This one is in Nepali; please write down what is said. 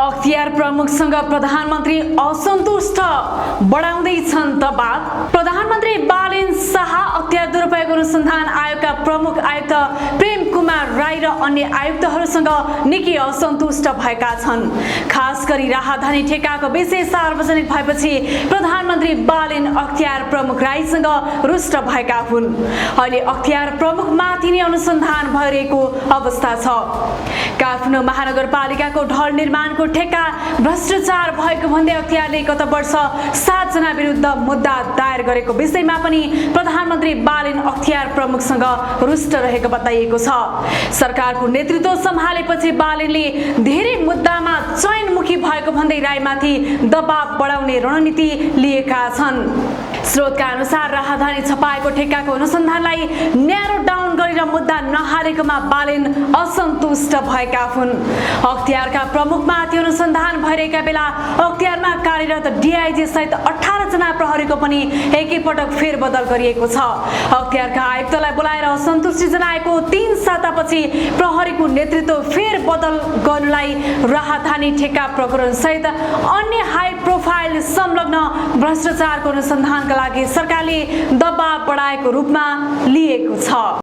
अख्तियार प्रमुखसँग प्रधानमन्त्री असन्तुष्ट बढाउँदैछन् दबाव। प्रधानमन्त्री बालेन शाह अख्तियार दुरुपयोग अनुसन्धान आयोगका प्रमुख आयुक्त प्रेम कुमार राई र अन्य आयुक्तहरूसँग निकै असन्तुष्ट भएका छन्। खास गरी राहदानी ठेक्काको विषय सार्वजनिक भएपछि प्रधानमन्त्री बालेन अख्तियार प्रमुख राईसँग रुष्ट भएका हुन्। अहिले अख्तियार प्रमुखमाथि नै अनुसन्धान भइरहेको अवस्था छ। काठमाडौँ महानगरपालिकाको ढल निर्माणको ठेक्का भ्रष्टाचार भएको भन्दै अख्तियारले गत वर्ष 7 जना विरुद्ध मुद्दा दायर गरेको विषयमा पनि प्रधानमन्त्री बालेन अख्तियार प्रमुखसँग रुष्ट रहेको बताइएको छ। सरकारको नेतृत्व सम्हालेपछि बालेनले धेरै मुद्दामा चयनमुखी भएको भन्दै राईमाथि दबाव बढाउने रणनीति लिएका छन्। स्रोतका अनुसार राहदानी छपाएको ठेक्काको अनुसन्धानलाई न्यारो डाउन गरेर मुद्दा नहालेकोमा बालेन असन्तुष्ट भएका हुन्। अख्तियारका प्रमुखमाथि अनुसन्धान भइरहेका बेला अख्तियारमा कार्यरत डिआइजी सहित 18 जना प्रहरीको पनि एकैपटक फेरबदल गरिएको छ। अख्तियारका आयुक्तलाई बोलाएर असन्तुष्टि जनाएको 3 सातापछि प्रहरीको नेतृत्व फेरबदल गर्नुलाई राहदानी ठेक्का प्रकरण सहित अन्य हाई प्रोफाइल संलग्न भ्रष्टाचारको अनुसन्धानका लागि सरकारले दबाव बढाएको रूपमा लिएको छ।